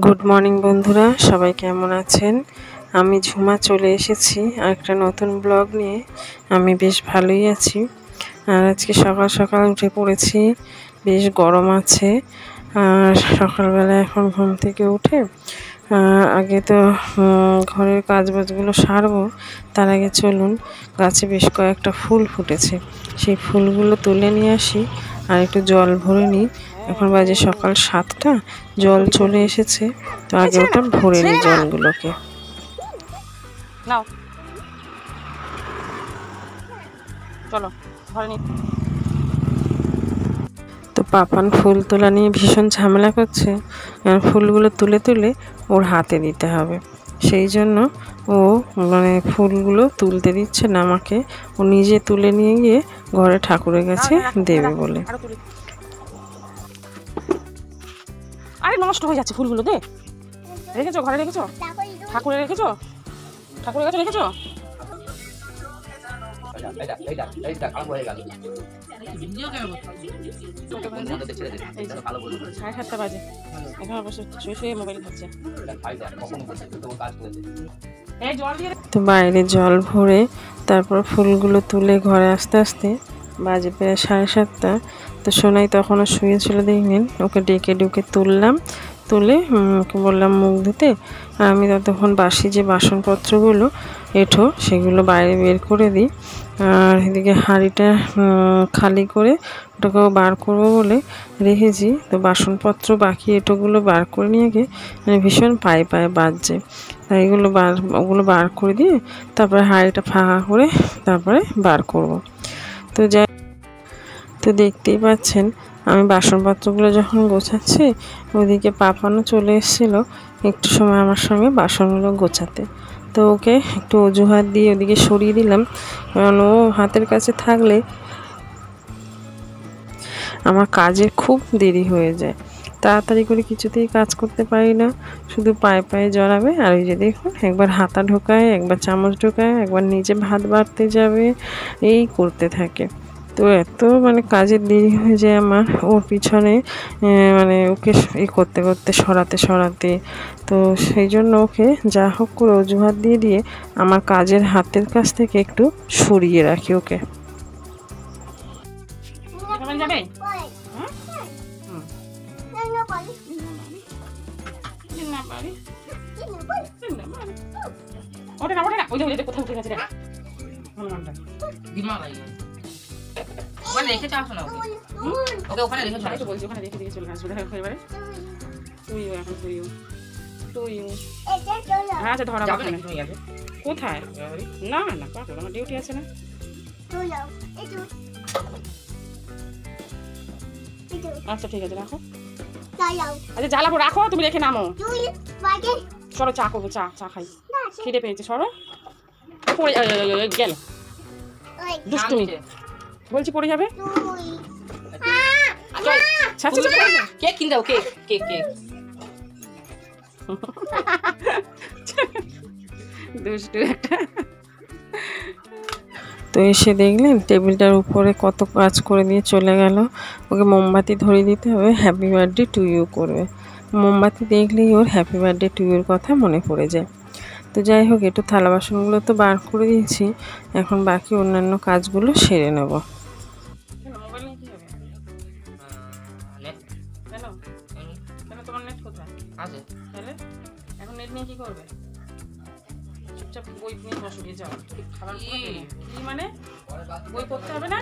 Good morning বন্ধুরা, সবাই কেমন আছেন? আমি ঝুমা চলে এসেছি আর একটা নতুন ব্লগ নিয়ে। আমি বেশ ভালোই আছি। আর আজকে সকাল সকাল উঠে পড়েছি, বেশ গরম আছে। আর সকালবেলা এখন ঘুম থেকে উঠে আগে তো ঘরের কাজবাজগুলো সারবো। তার আগে চলুন, গাছে বেশ কয়েকটা ফুল ফুটেছে, সেই ফুলগুলো তুলে নিয়ে আসি আর একটু জল ভরে নিই। এখন বাজে সকাল 7টা, জল চলে এসেছে, তো আগে ওটা ভরে নিই জলগুলোকে। নাও চলো ঘরে নিই। তো পাপান ফুল তোলা নিয়ে ভীষণ ঝামেলা করছে, কারণ ফুলগুলো তুলে তুলে ওর হাতে দিতে হবে। সেই জন্য ও ফুলগুলো তুলতে দিচ্ছে না আমাকে, ও নিজে তুলে নিয়ে গিয়ে ঘরে ঠাকুরের কাছে দেবে বলে। আরে নষ্ট হয়ে যাচ্ছে ফুলগুলো, দে। রেখেছো ঘরে, রেখেছো ঠাকুরে, রেখেছো ঠাকুরের কাছে রেখেছো। সাড়ে 7টা বাজে, এখন বসে শুয়ে শুয়ে মোবাইল খাচ্ছে। তো বাইরে জল ভরে তারপর ফুলগুলো তুলে ঘরে আস্তে আস্তে বাজে প্রায় 7:30। তো সোনাই তখনও শুয়েছিল, দেখলেন, ওকে ডেকে ডুকে তুললাম। তুলে ওকে বললাম মুখ ধুতে, আর আমি ততক্ষণ বাসি যে বাসনপত্রগুলো এঁঠো সেগুলো বাইরে বের করে দিই। আর এদিকে হাঁড়িটা খালি করে ওটাকেও বার করবো বলে রেখেছি। তো বাসনপত্র বাকি এঁটোগুলো বার করে নিয়ে গিয়ে ভীষণ পায়ে পায়ে বাজছে, তাই ওগুলো বার করে দিয়ে তারপরে হাঁড়িটা ফাঁকা করে তারপরে বার করব। তো দেখতেই পাচ্ছেন আমি বাসনপত্রগুলো যখন গোছাচ্ছি, ওদিকে পাপানও চলে এসেছিলো একটু সময় আমার সঙ্গে বাসনগুলো গোছাতে। তো ওকে একটু অজুহাত দিয়ে ওদিকে সরিয়ে দিলাম, কারণ ও হাতের কাছে থাকলে আমার কাজে খুব দেরি হয়ে যায়, তাড়াতাড়ি করে কিছুতেই কাজ করতে পারি না, শুধু পায়ে পায়ে জড়াবে। আর ওই যে দেখুন, একবার হাতা ঢোকায়, একবার চামচ ঢোকায়, একবার নিজে ভাত বাড়তে যাবে, এই করতে থাকে। তো এত কাজের দেরি হয়ে যায় আমার ওর পিছনে, ওকে করতে করতে সরাতে। তো সেই জন্য ওকে যা হোক করে অজুহাত দিয়ে দিয়ে আমার কাজের হাতের কাছ থেকে একটু সরিয়ে রাখি ওকে। ওটা না, ওটা না, ওই যে কোথাও উঠে গেছে রে হনুমানটা। ওখানে রেখে চাস না ওকে, ওকে ওখানে রেখে চাস, বলছি ওখানে রেখে দিয়ে চলে আসবে। দেখো এবারে তুইও এখন তুইও হ্যাঁ, আচ্ছা ধরা যাবে না। কোথায়? না না পারবো, আমার ডিউটি আছে না। আচ্ছা ঠিক আছে, রাখো। আচ্ছা জ্বালাবো, রাখো, তুমি রেখে নামো। সরো, চা করবো, চা খাই, খিদে পেয়েছে। সরো, পড়ে গেল, দুষ্টুমি বলছি, পড়ে যাবে। কেক কিনে দাও, কেক কেক কেক দুষ্টু একটা। তো এসে দেখলেন টেবিলটার উপরে কত কাজ করে দিয়ে চলে গেল। ওকে মোমবাতি ধরিয়ে দিতে হবে, হ্যাপি বার্থডে টু ইউ করবে। মোমবাতি দেখলেই ওর হ্যাপি বার্থডে টু ইউর কথা মনে পড়ে যায়। তো যাই হোক, একটু থালা বাসনগুলো তো বার করে দিয়েছি, এখন বাকি অন্যান্য কাজগুলো সেরে নেব। তোমার নেট কোথায় আছে? তাহলে এখন নেট নিয়ে কি করবে? চুপচাপ বই নিয়ে বসে গিয়ে যাও। খাবার কি মানে বই পড়তে হবে না?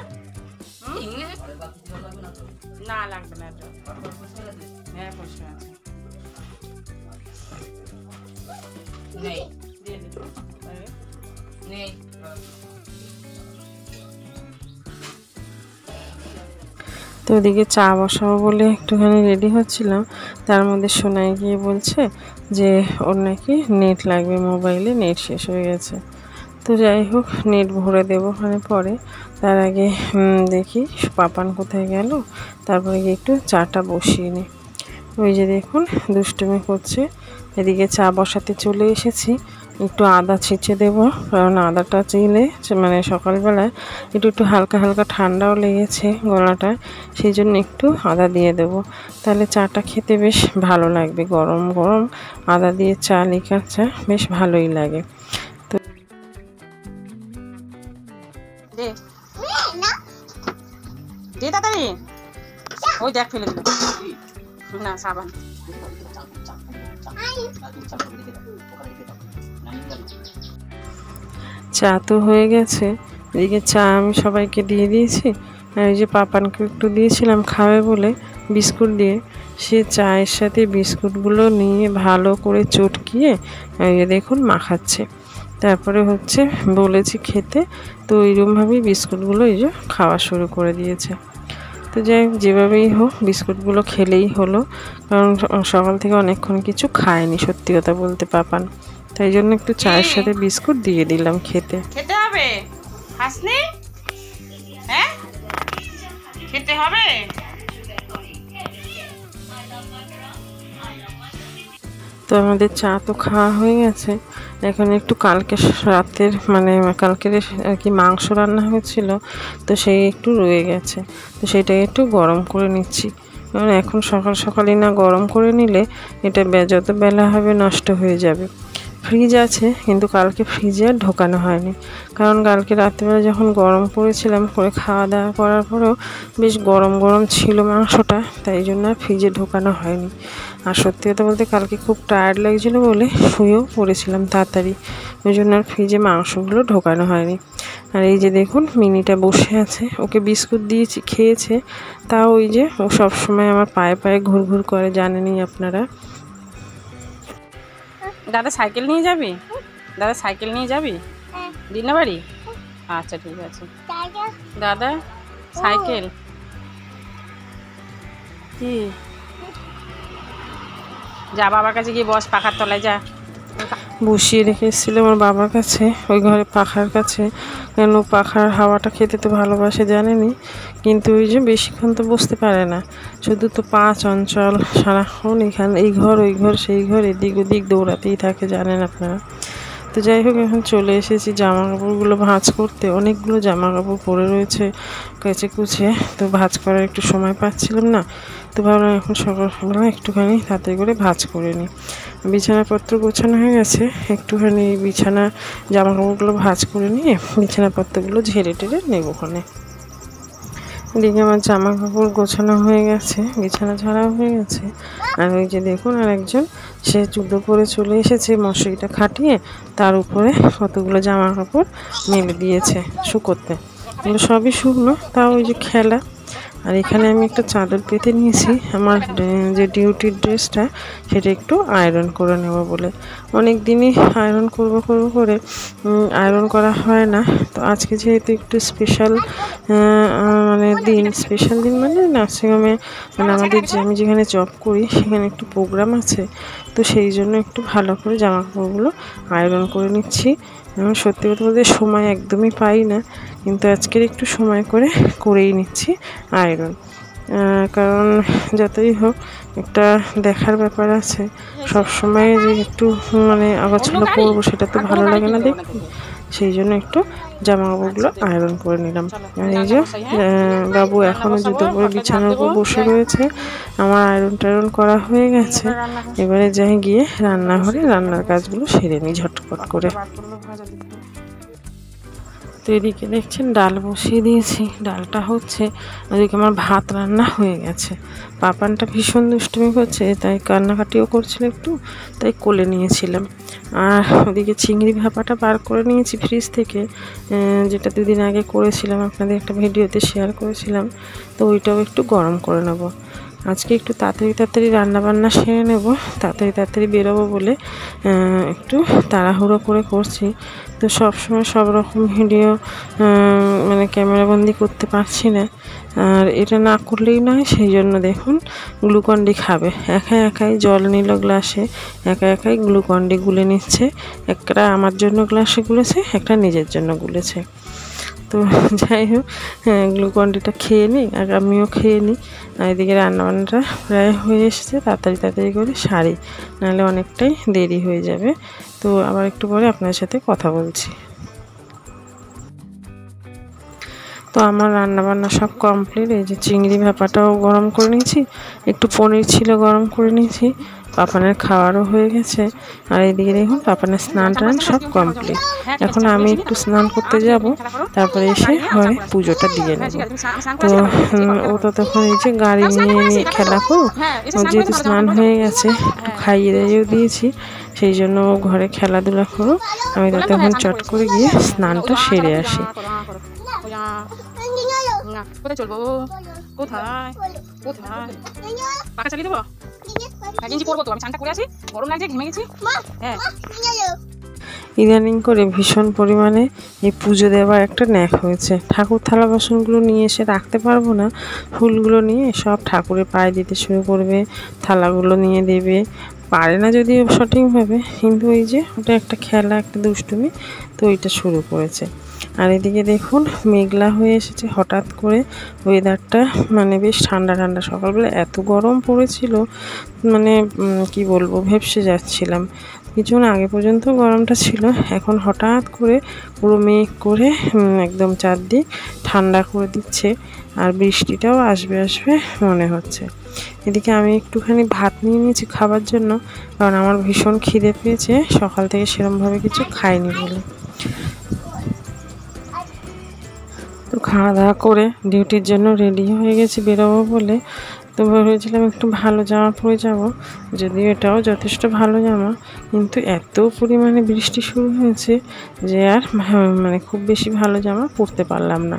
না লাগবে না, হ্যাঁ পয়সা আছে, নেই নেই। তো ওদিকে চা বসাবো বলে একটুখানি রেডি হচ্ছিলাম, তার মধ্যে সোনাই গিয়ে বলছে যে ওর নাকি নেট লাগবে, মোবাইলে নেট শেষ হয়ে গেছে। তো যাই হোক, নেট ভরে দেবো ওখানে পরে। তার আগে দেখি পাপান কোথায় গেল, তারপরে গিয়ে একটু চাটা বসিয়ে নিই। ওই যে দেখুন দুষ্টুমি করছে, এদিকে চা বসাতে চলে এসেছি। একটু আদা ছিঁচে দেবো, কারণ আদাটা চিলে মানে সকালবেলায় একটু হালকা হালকা ঠান্ডাও লেগেছে গলাটা, সেই জন্য একটু আদা দিয়ে দেবো। তাহলে চাটা খেতে বেশ ভালো লাগবে, গরম গরম আদা দিয়ে চা, লিকার চা বেশ ভালোই লাগে। তো দে তাড়াতাড়ি, ওই দেখ ফেলে দিল না সাবান। চা তো হয়ে গেছে, এদিকে চা আমি সবাইকে দিয়ে দিয়েছি। আর এই যে পাপানকে একটু দিয়েছিলাম খাবে বলে বিস্কুট দিয়ে, সে চায়ের সাথে বিস্কুটগুলো নিয়ে ভালো করে চটকিয়ে এই দেখুন মাখাচ্ছে। তারপরে হচ্ছে বলেছি খেতে, তো ওইরকমভাবেই বিস্কুটগুলো এই যে খাওয়া শুরু করে দিয়েছে। তো যাই হোক, যেভাবেই হোক বিস্কুটগুলো খেলেই হলো, কারণ সকাল থেকে অনেকক্ষণ কিছু খায়নি সত্যি কথা বলতে পাপান, তাই জন্য একটু চায়ের সাথে বিস্কুট দিয়ে দিলাম খেতে। খেতে হবে হাসনি, হ্যাঁ খেতে হবে। তো আমাদের চা তো খাওয়া হয়ে গেছে, এখন একটু কালকে রাতের মানে কালকের আর কি মাংস রান্না হয়েছিল, তো সেই একটু রয়ে গেছে, তো সেটাকে একটু গরম করে নিচ্ছি। কারণ এখন সকাল সকালই না গরম করে নিলে এটা যত বেলা হবে নষ্ট হয়ে যাবে। ফ্রিজ আছে, কিন্তু কালকে ফ্রিজে আর ঢোকানো হয়নি, কারণ কালকে রাত্রিবেলা যখন গরম করেছিলাম করে খাওয়া দাওয়া করার পরেও বেশ গরম গরম ছিল মাংসটা, তাই জন্য আর ফ্রিজে ঢোকানো হয়নি। আর সত্যি কথা বলতে কালকে খুব টায়ার্ড লাগছিলো বলে শুয়েও পড়েছিলাম তাড়াতাড়ি, ওই জন্য আর ফ্রিজে মাংসগুলো ঢোকানো হয়নি। আর এই যে দেখুন মিনিটা বসে আছে, ওকে বিস্কুট দিয়েছি খেয়েছে, তাও ওই যে ও সবসময় আমার পায়ে পায়ে ঘুরঘুর করে, জানেনই আপনারা। দাদা সাইকেল নিয়ে যাবি? দাদা সাইকেল নিয়ে যাবি দিনা বাড়ি? আচ্ছা ঠিক আছে। দাদা সাইকেল কি, যা বাবার কাছে গিয়ে বস, পাখার তলায় যা। বসিয়ে রেখে এসেছিলাম আমার বাবার কাছে, ওই ঘরে পাখার কাছে, কেন পাখার হাওয়াটা খেতে তো ভালোবাসে জানেনি, কিন্তু ওই যে বেশিক্ষণ তো বসতে পারে না, শুধু তো পা চঞ্চল, সারাক্ষণ এখানে এই ঘর ওই ঘর সেই ঘর এদিক ওদিক দৌড়াতেই থাকে, জানেন আপনারা। তো যাই হোক, এখন চলে এসেছি জামা কাপড়গুলো ভাঁজ করতে, অনেকগুলো জামা কাপড় পরে রয়েছে কেচে কুচে, তো ভাঁজ করার একটু সময় পাচ্ছিলাম না, তো ভাবলাম এখন সকালবেলা একটুখানি তাতে করে ভাঁজ করে নিই। বিছানাপত্র গোছানো হয়ে গেছে, একটুখানি বিছানা জামা কাপড়গুলো ভাঁজ করে নিয়ে বিছানাপত্রগুলো ঝেড়ে টেড়ে নেব ওখানে। এদিকে আমার জামা কাপড় গোছানো হয়ে গেছে, বিছানা ঝাড়াও হয়ে গেছে। আর ওই যে দেখুন আর একজন, সে জুতো পরে চলে এসেছে মশারিটা খাটিয়ে, তার উপরে কতগুলো জামা কাপড় মেলে দিয়েছে শুকোতে, এগুলো সবই শুকনো, তাও ওই যে খেলা। আর এখানে আমি একটা চাদর পেতে নিয়েছি, আমার যে ডিউটির ড্রেসটা সেটা একটু আয়রন করে নেব বলে, অনেক দিনই আয়রন করব করে আয়রন করা হয় না। তো আজকে যেহেতু একটু স্পেশাল মানে দিন, স্পেশাল দিন মানে নার্সিংহোমে মানে আমাদের যে আমি যেখানে জব করি সেখানে একটু প্রোগ্রাম আছে, তো সেই জন্য একটু ভালো করে জামা কাপড়গুলো আয়রন করে নিচ্ছি। আমি সত্যি কথা বলতে সময় একদমই পাই না, কিন্তু আজকের একটু সময় করে করেই নিচ্ছি আয়রন, কারণ যতই হোক একটা দেখার ব্যাপার আছে, সব সময় যে একটু মানে আগাছালো করবো সেটা তো ভালো লাগে না দেখতে, সেই জন্য একটু জামা কাপড়গুলো আয়রন করে নিলাম। আর এই যে বাবু এখনও জুতো পরে বিছানার উপর বসে রয়েছে, আমার আয়রন টায়রন করা হয়ে গেছে, এবারে যাই গিয়ে রান্নাঘরে রান্নার কাজগুলো সেরে নিই ঝটপট করে। তো এদিকে দেখছেন ডাল বসিয়ে দিয়েছি, ডালটা হচ্ছে, ওদিকে আমার ভাত রান্না হয়ে গেছে। পাপানটা ভীষণ দুষ্টুমি করছে, তাই কান্নাকাটিও করছিল একটু, তাই কোলে নিয়েছিলাম। আর ওদিকে চিংড়ি ভাপাটা বার করে নিয়েছি ফ্রিজ থেকে, যেটা দুদিন আগে করেছিলাম, আপনাদের একটা ভিডিওতে শেয়ার করেছিলাম, তো ওইটাও একটু গরম করে নেব। আজকে একটু তাড়াতাড়ি রান্নাবান্না সেরে নেব, তাড়াতাড়ি বেরোবো বলে একটু তাড়াহুড়ো করে করছি। তো সবসময় সব রকম ভিডিও মানে ক্যামেরাবন্দি করতে পারছি না, আর এটা না করলেই নয়, সেই জন্য দেখুন গ্লুকন্ডি খাবে, একাই জল নিল গ্লাসে, একাই গ্লুকন্ডি গুলে নিচ্ছে, একটা আমার জন্য গ্লাসে গুলেছে, একটা নিজের জন্য গুলেছে। তো তো যাই হোক, গ্লুকন-ডিটা খেয়ে নিই আর আমিও খেয়ে নিই। আর এদিকে রান্নাবান্নাটা প্রায় হয়ে এসেছে, তাড়াতাড়ি করে সারি, নাহলে অনেকটাই দেরি হয়ে যাবে। তো আবার একটু পরে আপনার সাথে কথা বলছি। তো আমার রান্নাবান্না সব কমপ্লিট। এই যে চিংড়ি ভাপাটাও গরম করে নিয়েছি, একটু পনির ছিল গরম করে নিয়েছি, পাপানের খাওয়ারও হয়ে গেছে। আর এইদিকে দেখুন পাপানের স্নান টান সব কমপ্লিট। এখন আমি একটু স্নান করতে যাব, তারপরে এসে ঘরে পুজোটা দিয়ে নেব। তো ও তো তখন এই যে গাড়ি নিয়ে খেলা করুক, ও যেহেতু স্নান হয়ে গেছে একটু খাইয়ে দিয়েও দিয়েছি, সেই জন্য ও ঘরে খেলাধুলা করুক, আমি তো তখন চট করে গিয়ে স্নানটা সেরে আসি। কোথায় চলবো? কোথায় কোথায় পাখা চালিয়ে দেবো? গেঞ্জি পরবো তো, আমি চানটা করে আসি, গরম লাগছে, ঘেমে গেছি। হ্যাঁ, ইদানিং করে ভীষণ পরিমাণে এই পুজো দেওয়ার একটা ন্যাক হয়েছে। ঠাকুর থালা বাসনগুলো নিয়ে এসে রাখতে পারবো না, ফুলগুলো নিয়ে সব ঠাকুরের পায়ে দিতে শুরু করবে, থালাগুলো নিয়ে দেবে। পারে না যদিও সঠিকভাবে, কিন্তু ওই যে ওটা একটা খেলা, একটা দুষ্টুমি, তো ওইটা শুরু করেছে। আর এদিকে দেখুন মেঘলা হয়ে এসেছে হঠাৎ করে, ওয়েদারটা মানে বেশ ঠান্ডা ঠান্ডা। সকালবেলা এত গরম পড়েছিল, মানে কি বলবো, ভেপসে যাচ্ছিলাম। কিছুক্ষণ আগে পর্যন্ত গরমটা ছিল, এখন হঠাৎ করে পুরো মেঘ করে একদম চারদিক ঠান্ডা করে দিচ্ছে, আর বৃষ্টিটাও আসবে আসবে মনে হচ্ছে। এদিকে আমি একটুখানি ভাত নিয়ে নিয়েছি খাবার জন্য, কারণ আমার ভীষণ খিদে পেয়েছে, সকাল থেকে সেরমভাবে কিছু খাইনি বলে। তো খাওয়া দাওয়া করে ডিউটির জন্য রেডি হয়ে গেছি বেরোবো বলে। তো ভেবেছিলাম একটু ভালো জামা পরে যাব, যদিও এটাও যথেষ্ট ভালো জামা, কিন্তু এত পরিমাণে বৃষ্টি শুরু হয়েছে যে আর মানে খুব বেশি ভালো জামা পরতে পারলাম না।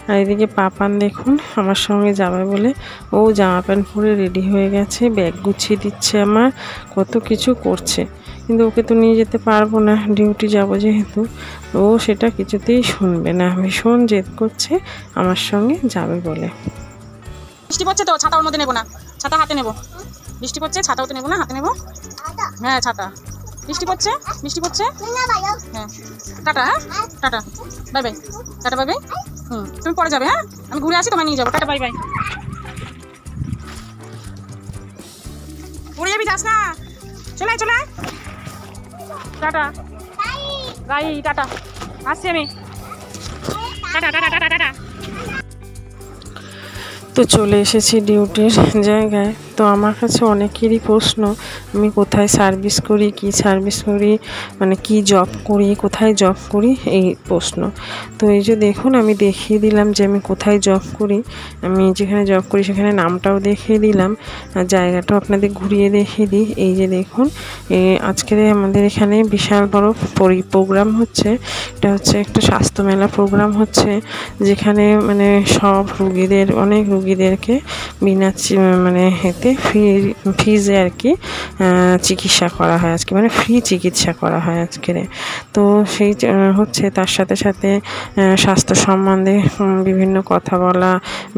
আর এদিকে পাপান দেখুন আমার সঙ্গে যাবে বলে ও জামা প্যান্ট পরে রেডি হয়ে গেছে, ব্যাগ গুছিয়ে দিচ্ছে, আমার কত কিছু করছে, কিন্তু ওকে তো নিয়ে যেতে পারবো না, ডিউটি যাব যেহেতু। ও সেটা কিছুতেই শুনবে না, ভীষণ জেদ করছে আমার সঙ্গে যাবে বলে। বৃষ্টি পড়ছে তো, ছাতা ওর মধ্যে নেবো না, ছাতা হাতে নেবো। বৃষ্টি পড়ছে, ছাতাও তো নেবো না, হাতে নেবো। হ্যাঁ ছাতা, বৃষ্টি পড়ছে, বৃষ্টি পড়ছে। হ্যাঁ টাটা, হ্যাঁ tata, bye bye, tata bye bye. তুমি পরে যাবে, হ্যাঁ আমি ঘুরে আসি, তোমায় নিয়ে যাবো, টাটা বাই বাই। পড়ে যাবি, যাস না, চলে চলে টাটা বাই, টাটা, আসছি আমি, টাটা টাটা টাটা টাটা। তো চলে এসেছি ডিউটির জায়গায়। তো আমার কাছে অনেকেরই প্রশ্ন, আমি কোথায় সার্ভিস করি, কি সার্ভিস করি, মানে কি জব করি, কোথায় জব করি, এই প্রশ্ন। তো এই যে দেখুন আমি দেখিয়ে দিলাম যে আমি কোথায় জব করি, আমি যেখানে জব করি সেখানে নামটাও দেখিয়ে দিলাম, আর জায়গাটাও আপনাদের ঘুরিয়ে দেখিয়ে দিই। এই যে দেখুন আজকের আমাদের এখানে বিশাল বড় প্রোগ্রাম হচ্ছে, এটা হচ্ছে একটা স্বাস্থ্য মেলা প্রোগ্রাম হচ্ছে, যেখানে মানে সব রুগীদের, অনেক রুগীদেরকে বিনা মানে এতে ফিজে আর কি চিকিৎসা করা হয় আজকে, মানে ফ্রি চিকিৎসা করা হয় আজকে। তো সেই হচ্ছে, তার সাথে সাথে স্বাস্থ্য সম্বন্ধে বিভিন্ন কথা বলা,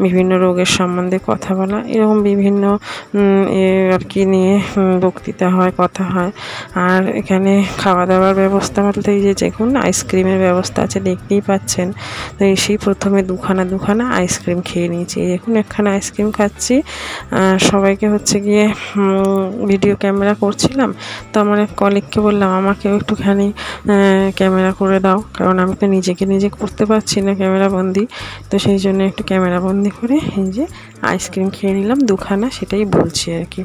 বিভিন্ন রোগের সম্বন্ধে কথা বলা, এরকম বিভিন্ন আর কি নিয়ে বক্তৃতা হয়, কথা হয়। আর এখানে খাওয়া দাওয়ার ব্যবস্থা বলতে এই যে দেখুন আইসক্রিমের ব্যবস্থা আছে, দেখতেই পাচ্ছেন। তো এসেই প্রথমে দুখানা আইসক্রিম খেয়ে নিয়েছি, দেখুন একখানা আইসক্রিম খাচ্ছি। সবাইকে হচ্ছে গিয়ে ভিডিও ক্যামেরা করছিলাম, তো আমার এক কলিগকে বললাম আমাকেও একটুখানি ক্যামেরা করে দাও, কারণ আমি তো নিজেকে নিজে করতে পারছি না ক্যামেরা বন্দি, তো সেই জন্য একটু ক্যামেরা বন্দি করে এই যে আইসক্রিম খেয়ে নিলাম দুখানা, সেটাই বলছি আর কি।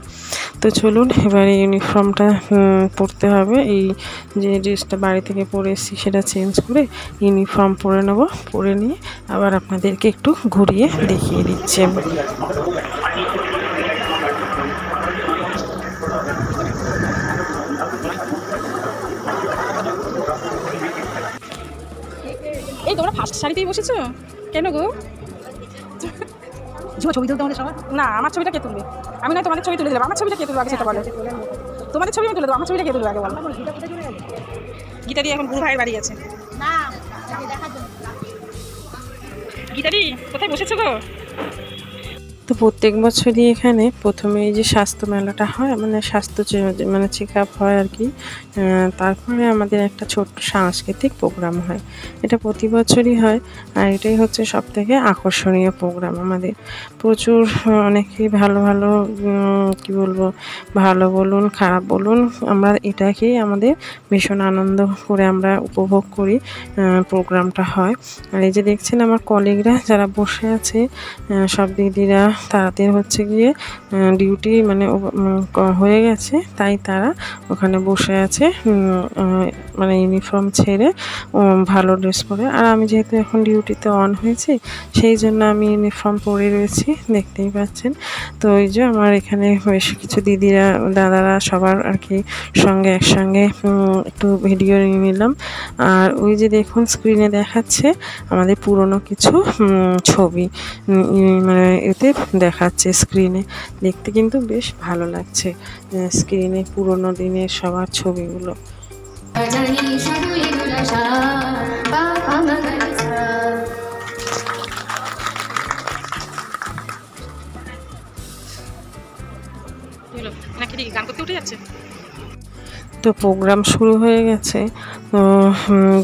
তো চলুন এবারে ইউনিফর্মটা পরতে হবে, এই যে ড্রেসটা বাড়ি থেকে পরে এসেছি সেটা চেঞ্জ করে ইউনিফর্ম পরে নেবো, পরে নিয়ে আবার আপনাদেরকে একটু ঘুরিয়ে দেখিয়ে দিচ্ছি। এই তোমরা ফার্স্ট শাড়িতেই বসেছো কেন গো? ছবি তুলতে আমাদের সবার না, আমার ছবিটা কে তুলবে? আমি না তোমাদের ছবি তুলে দিলাম, আমার ছবিটা কে তুলবে আগে সেটা বলো। তোমাদের ছবি আমি তুলে দেবো, আমার ছবিটা কে তুলবে আগে বলো। গীতাদি এখন গুরু ভাইয়ের বাড়ি আছে। গীতাদি কোথায় বসেছো গো? তো প্রত্যেক বছরই এখানে প্রথমে এই যে স্বাস্থ্য মেলাটা হয়, মানে মানে চেক আপ হয় আর কি। তারপরে আমাদের একটা ছোট্ট সাংস্কৃতিক প্রোগ্রাম হয়, এটা প্রতি বছরই হয়। আর এটাই হচ্ছে সব থেকে আকর্ষণীয় প্রোগ্রাম আমাদের। প্রচুর অনেকেই ভালো ভালো কি বলবো, ভালো বলুন খারাপ বলুন, আমরা এটাকেই আমাদের ভীষণ আনন্দ করে আমরা উপভোগ করি প্রোগ্রামটা হয়। আর এই যে দেখছেন আমার কলিগরা যারা বসে আছে, সব দিদিরা, তাদের হচ্ছে গিয়ে ডিউটি মানে হয়ে গেছে, তাই তারা ওখানে বসে আছে মানে ইউনিফর্ম ছেড়ে ভালো ড্রেস পরে। আর আমি যেহেতু এখন ডিউটিতে অন হয়েছি, সেই জন্য আমি ইউনিফর্ম পরে রয়েছি, দেখতেই পাচ্ছেন। তো ওই যে আমার এখানে বেশ কিছু দিদিরা দাদারা সবার আর কি সঙ্গে একসঙ্গে একটু ভিডিও নিয়ে নিলাম। আর ওই যে দেখুন স্ক্রিনে দেখাচ্ছে আমাদের পুরনো কিছু ছবি, মানে এতে দেখাচ্ছে স্ক্রিনে, দেখতে কিন্তু বেশ ভালো লাগছে স্ক্রিনে পুরনো দিনের সবার ছবিগুলো। গান করতে উঠে যাচ্ছে। তো প্রোগ্রাম শুরু হয়ে গেছে, তো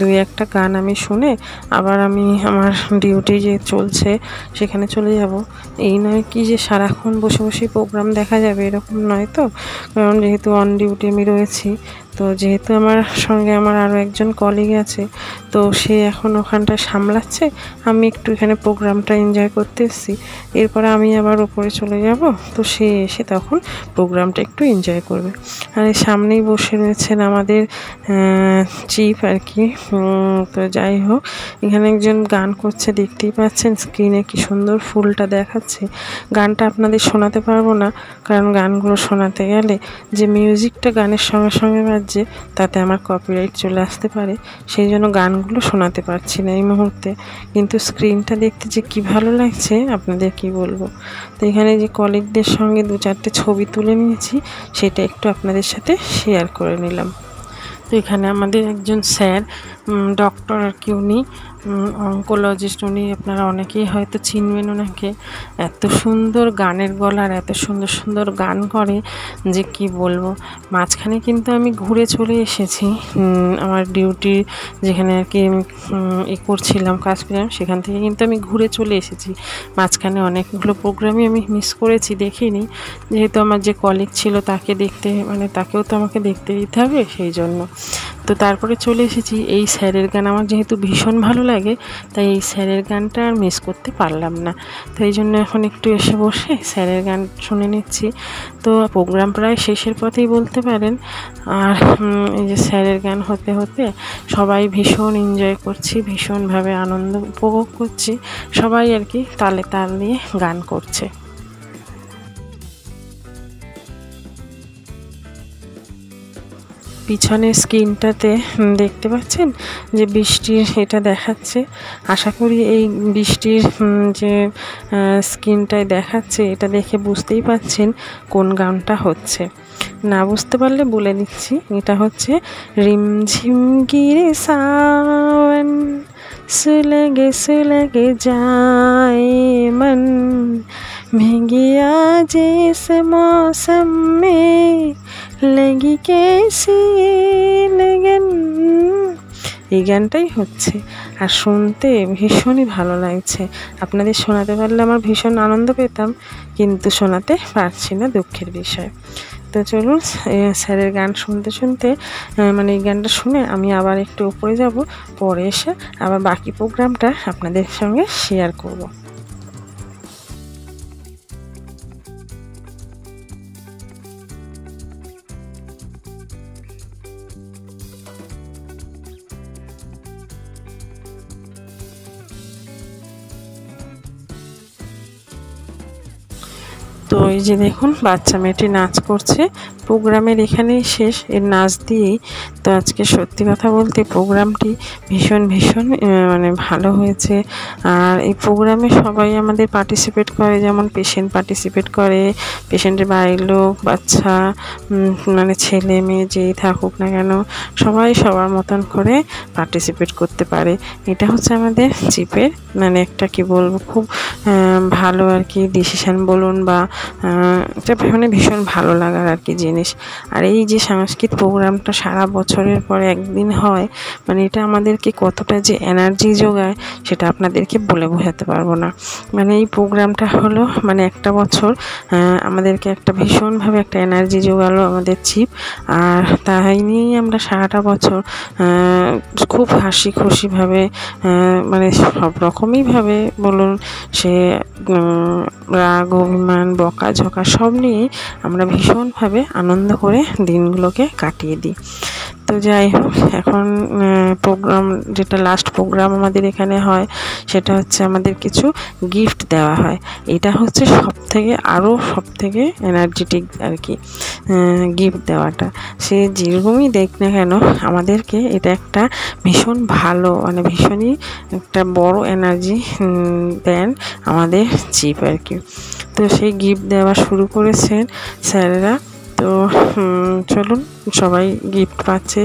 দুই একটা গান আমি শুনে আবার আমি আমার ডিউটি যে চলছে সেখানে চলে যাব। এই নয় কি যে সারাক্ষণ বসে বসে প্রোগ্রাম দেখা যাবে, এরকম নয় তো, কারণ যেহেতু অন ডিউটি আমি রয়েছি। তো যেহেতু আমার সঙ্গে আমার আরও একজন কলিগ আছে, তো সে এখন ওখানটা সামলাচ্ছে, আমি একটু এখানে প্রোগ্রামটা এনজয় করতে এসেছি। এরপরে আমি আবার ওপরে চলে যাব, তো সে এসে তখন প্রোগ্রামটা একটু এনজয় করবে। আর এই সামনেই বসে রয়েছেন আমাদের চিফ আর কি। তো যাই হোক, এখানে একজন গান করছে, দেখতেই পাচ্ছেন স্ক্রিনে কি সুন্দর ফুলটা দেখাচ্ছে। গানটা আপনাদের শোনাতে পারবো না, কারণ গানগুলো শোনাতে গেলে যে মিউজিকটা গানের সঙ্গে সঙ্গে বাজছে, তাতে আমার কপিরাইট চলে আসতে পারে, সেই জন্য গানগুলো শোনাতে পারছি না এই মুহূর্তে। কিন্তু স্ক্রিনটা দেখতে যে কি ভালো লাগছে আপনাদের কি বলবো। তো এখানে যে কলিগদের সঙ্গে দু চারটে ছবি তুলে নিয়েছি, সেটা একটু আপনাদের সাথে শেয়ার করে নিলাম। তো এখানে আমাদের একজন স্যার, ডক্টর আর কি, উনি অঙ্কোলজিস্ট, উনি আপনারা অনেকেই হয়তো চিনবেন ওনাকে। এত সুন্দর গানের গলার, এত সুন্দর সুন্দর গান করে যে কি বলবো। মাঝখানে কিন্তু আমি ঘুরে চলে এসেছি আমার ডিউটি যেখানে আর কি করছিলাম, কাজ করছিলাম, সেখান থেকে কিন্তু আমি ঘুরে চলে এসেছি। মাঝখানে অনেকগুলো প্রোগ্রামই আমি মিস করেছি, দেখিনি, যেহেতু আমার যে কলিগ ছিল তাকে দেখতে, মানে তাকেও তো আমাকে দেখতে দিতে হবে, সেই জন্য। তো তারপরে চলে এসেছি। এই স্যারের গান আমার যেহেতু ভীষণ ভালো লাগে, তাই এই স্যারের গানটা আর মিস করতে পারলাম না। তো এই জন্য এখন একটু এসে বসে স্যারের গান শুনে নিচ্ছি। তো প্রোগ্রাম প্রায় শেষের পথেই বলতে পারেন। আর এই যে স্যারের গান হতে হতে সবাই ভীষণ এনজয় করছি, ভীষণভাবে আনন্দ উপভোগ করছি, সবাই আর কি তালে তাল দিয়ে গান করছে। পিছনের স্ক্রিনটাতে দেখতে পাচ্ছেন যে বৃষ্টির এটা দেখাচ্ছে। আশা করি এই বৃষ্টির যে স্ক্রিনটায় দেখাচ্ছে, এটা দেখে বুঝতেই পাচ্ছেন কোন গানটা হচ্ছে। না বুঝতে পারলে বলে দিচ্ছি, এটা হচ্ছে রিমঝিম গিরে সাवन सुलगे जाए मन भीगिया जैसे मौसम में लगी कैसी लगन। এই গানটাই হচ্ছে, আর শুনতে ভীষণই ভালো লাগছে। আপনাদের শোনাতে পারলে আমার ভীষণ আনন্দ পেতাম, কিন্তু শোনাতে পারছি না, দুঃখের বিষয়। তো চলুন স্যারের গান শুনতে শুনতে, মানে এই গানটা শুনে আমি আবার একটু উপরে যাব, পরে এসে আবার বাকি প্রোগ্রামটা আপনাদের সঙ্গে শেয়ার করব। তো এই যে দেখুন বাচ্চা মেয়েটি নাচ করছে, প্রোগ্রামের এখানেই শেষ, এর নাচ দিয়েই। তো আজকে সত্যি কথা বলতে প্রোগ্রামটি ভীষণ মানে ভালো হয়েছে। আর এই প্রোগ্রামে সবাই আমাদের পার্টিসিপেট করে, যেমন পেশেন্ট পার্টিসিপেট করে, পেশেন্টের বাড়ির লোক, বাচ্চা, মানে ছেলে মেয়ে যেই থাকুক না কেন সবাই সবার মতন করে পার্টিসিপেট করতে পারে। এটা হচ্ছে আমাদের চিপের মানে একটা কি বলবো খুব ভালো আর কি ডিসিশন বলুন বা এটা মানে ভীষণ ভালো লাগার আর কি জিনিস। আর এই যে সাংস্কৃতিক প্রোগ্রামটা সারা বছরের পর একদিন হয়, মানে এটা আমাদেরকে কতটা যে এনার্জি যোগায় সেটা আপনাদেরকে বলে বোঝাতে পারবো না। মানে এই প্রোগ্রামটা হলো মানে একটা বছর আমাদেরকে একটা ভীষণভাবে একটা এনার্জি জোগালো আমাদের চিপ। আর তাই নিয়েই আমরা সারাটা বছর খুব হাসি খুশিভাবে মানে সব রকমইভাবে বলুন, সে রাগ অভিমান বকাঝকা সব নিয়েই আমরা ভীষণভাবে আনন্দ করে দিনগুলোকে কাটিয়ে দিই। তো যাই হোক, এখন প্রোগ্রাম যেটা লাস্ট প্রোগ্রাম আমাদের এখানে হয় সেটা হচ্ছে আমাদের কিছু গিফট দেওয়া হয়। এটা হচ্ছে সব থেকে এনার্জেটিক আর কি গিফট দেওয়াটা। সে যেরকমই দেখ না কেন আমাদেরকে এটা একটা ভীষণ ভালো মানে ভীষণই একটা বড় এনার্জি দেন আমাদের চিপ আর কি। তো সেই গিফট দেওয়া শুরু করেছেন স্যারেরা। তো চলুন সবাই গিফট পাচ্ছে,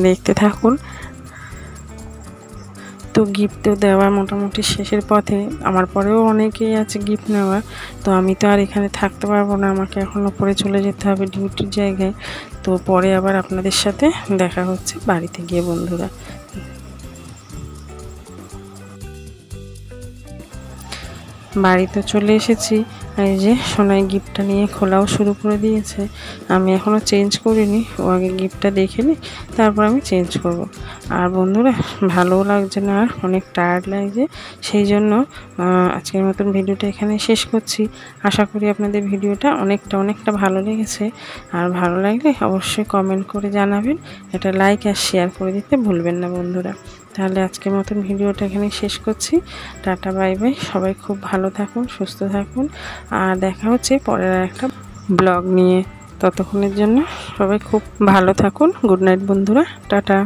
দেখতে থাকুন। তো গিফট তো দেওয়া মোটামুটি শেষের পথে, আমার পরেও অনেকেই আছে গিফট নেওয়া। তো আমি তো আর এখানে থাকতে পারবো না, আমাকে এখন ওপরে চলে যেতে হবে ডিউটির জায়গায়। তো পরে আবার আপনাদের সাথে দেখা হচ্ছে বাড়িতে গিয়ে বন্ধুরা। বাড়িতে চলে এসেছি, এই যে সোনাই গিফটটা নিয়ে খোলাও শুরু করে দিয়েছে। আমি এখনও চেঞ্জ করিনি, ও আগে গিফটটা দেখে নিই তারপর আমি চেঞ্জ করব। আর বন্ধুরা ভালোও লাগছে না, আর অনেক টায়ার্ড লাগছে, সেই জন্য আজকের মতন ভিডিওটা এখানে শেষ করছি। আশা করি আপনাদের ভিডিওটা অনেকটা ভালো লেগেছে। আর ভালো লাগলে অবশ্যই কমেন্ট করে জানাবেন, এটা লাইক আর শেয়ার করে দিতে ভুলবেন না বন্ধুরা। তাহলে আজকের মতন ভিডিওটা এখানে শেষ করছি। টাটা বাই বাই, সবাই খুব ভালো থাকুন, সুস্থ থাকুন, আর দেখা হচ্ছে পরের একটা ব্লগ নিয়ে। ততক্ষণের জন্য সবাই খুব ভালো থাকুন। গুড নাইট বন্ধুরা, টাটা।